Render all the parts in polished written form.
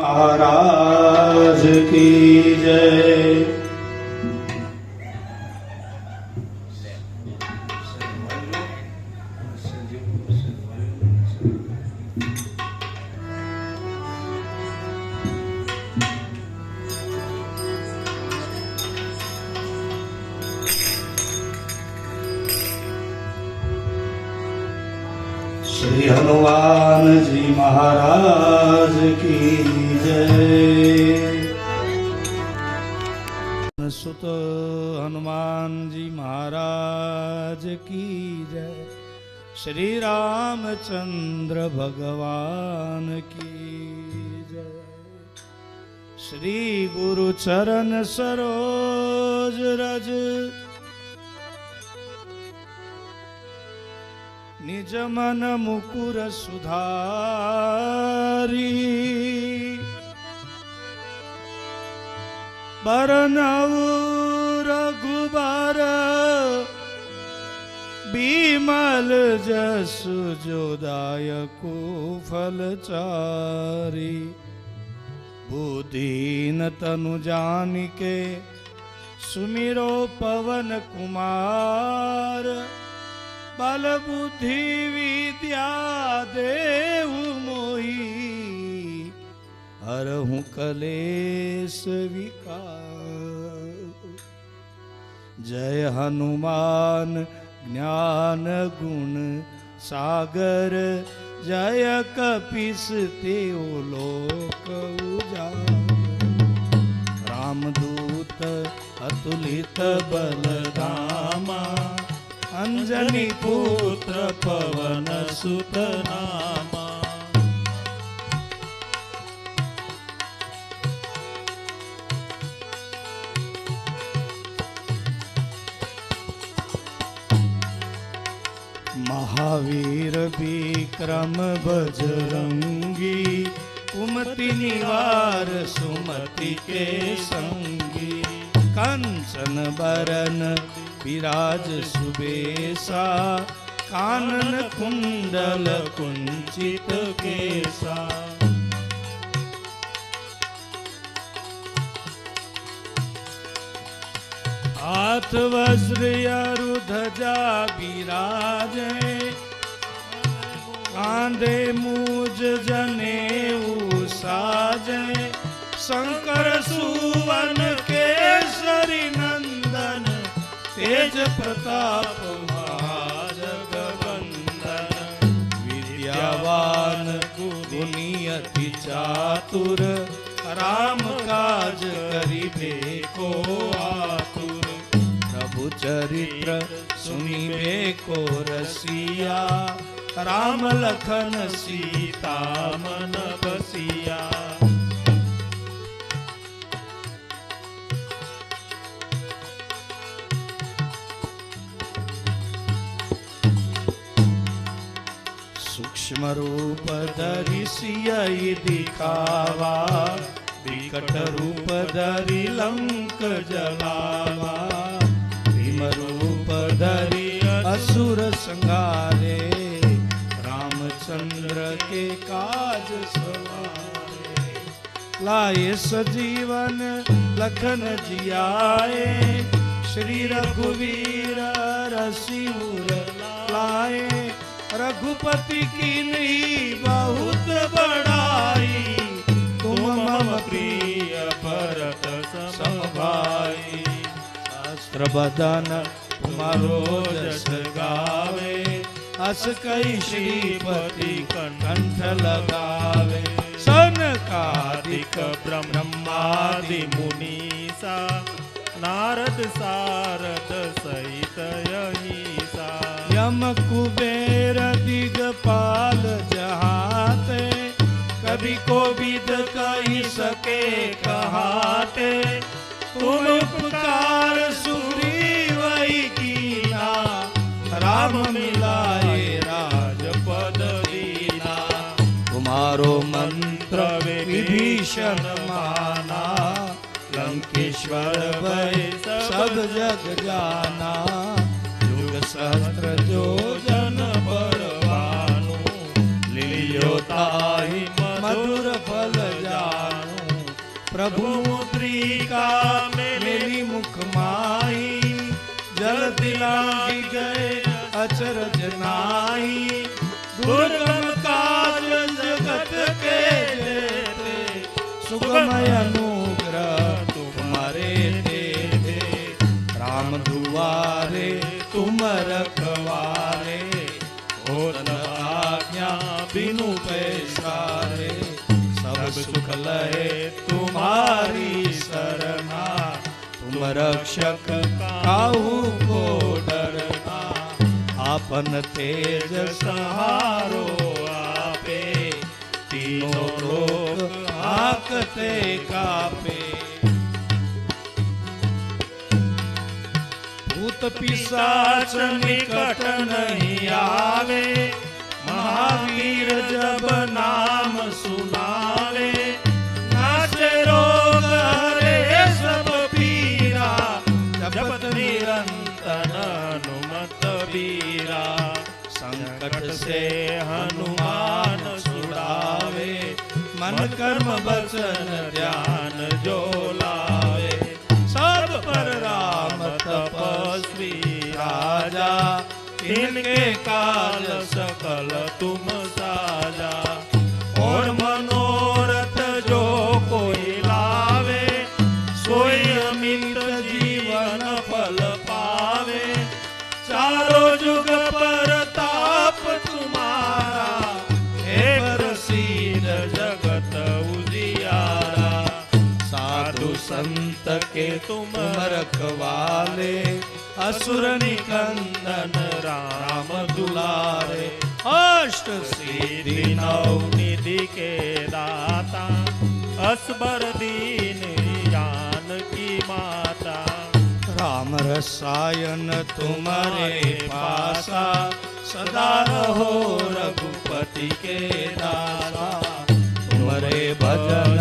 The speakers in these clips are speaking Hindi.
महाराज की जय। श्री हनुमान जी महाराज की जय। सुत हनुमान जी महाराज की जय। श्री रामचंद्र भगवान की जय। श्री गुरु चरण सरोज रज निज मन मुकुर सुधारी। बरनऊ रघुबर बिमल जसु जोदायको फलचारी। बुद्धिहीन तनु जानिके सुमिरो पवन कुमार। बल बुद्धि विद्या देहु मोहि हरहु कलेश विकार। जय हनुमान ज्ञान गुण सागर। जय कपीस तेओ लोक उजागर। रामदूत अतुलित बलधामा। अंजनी पुत्र पवन सुत नामा। महावीर विक्रम बजरंगी। कुमति निवार सुमति के संगी। कंचन बरन विराज सुबेसा। कानन कुंडल कुंचित केसा। हाथ वज्र ध्वजा विराजे। कांधे मूज जनेऊ साजे। शंकर सुवन केसरी नंदन। तेज प्रताप महाजगवंदन। विद्यावान गुणी अति चातुर। राम काज करिबे को आतुर। प्रभु चरित्र सुनिबे को रसिया। राम लखन सीता मन बसिया। सूक्ष्म रूप धरि सियहि दिखावा। विकट रूप धरि लंक जलावा। भीम रूप धरि असुर संहारे। रामचंद्र के काज सवारे। लाए सजीवन लखन जियाए। श्री रघुवीर रसिउर लाए। रघुपति कीन्ही बहुत बड़ाई। तुम मम प्रिय भरत सम भाई। शास्त्र बदन तुम्हारो जस गावे। अस कई श्रीपति कंठ लगावे। सनकादिक ब्रह्मादि मुनीसा। नारद सारद सहित अहिसा। यम कुबेर दिगपाल जहाते। कभी को विद कही सके कहाते। तुम उपकार सुग्रीवहि कीना। राम मिलाए राजपद दीना। तुम्हारो मंत्र विभीषण माना। लंकेश्वर भय सब जग जाना। युग सहस्त्र जो जन बरवानु। लियो ताहि मधुर फल जाना। प्रभु मुद्रिका मेरी मुख माही, जल दिलागी गए अचरज नाई। दुर्गम काज जगत के जेते, सुगमय अनुग्रह तुम्हारे देते। राम दुआरे तुम रखवारे, और न आज्ञा बिनु पैसारे। सब सुख लहे तुम्हारी सरना, तुम रक्षक काहू को डरना। आपन तेज सहारो आपे, तीनों लोग आकते कापे। भूत पिशाच निकट नहीं आवे, महावीर जब नाम सुनावे। नाचे रोग हरे सब पीरा, जपत निरंतर हनुमत बीरा। संकट से हनुमान छुड़ावे, मन कर्म वचन ध्यान जो लावे। सब पर राम तपस्वी राजा, इनके काल सकल तुम साजा। और मनोरथ जो कोई लावे, सोई अमित जीवन फल पावे। चारों जुग परताप तुम्हारा, हे प्रसीद जगत उजियारा। साधु संत के तुम रखवाले, असुर निकंदन राम दुलारे। अष्ट सिद्धि नौ निधि के दाता, असबर दीन जानकी माता। राम रसायन तुम्हारे पासा, सदा रहो रघुपति के दासा। तुम्हारे भजन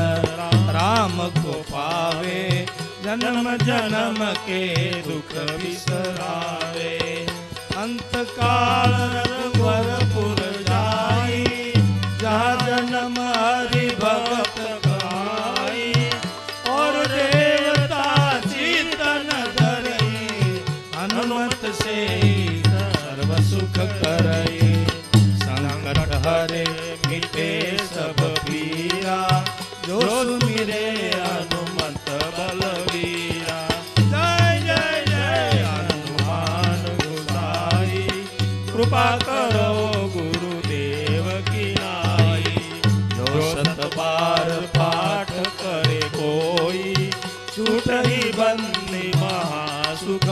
राम को पावे, जन्म जन्म के दुख बिसरावे। अंत काल रघुवरपुर जाई, जहाँ जन्म हरि भगत कहाई। और देवता चितन धरई, हनुमत से सर्व सुख करई। संकट हरे मिटे सब पीरा, जो सुमिरे हनुमत बलवीरा। जय जय जय हनुमान गोसाई, कृपा करो गुरुदेव की नाई। जो सत बार पाठ करे कोई, छूटहि बंदी महासुख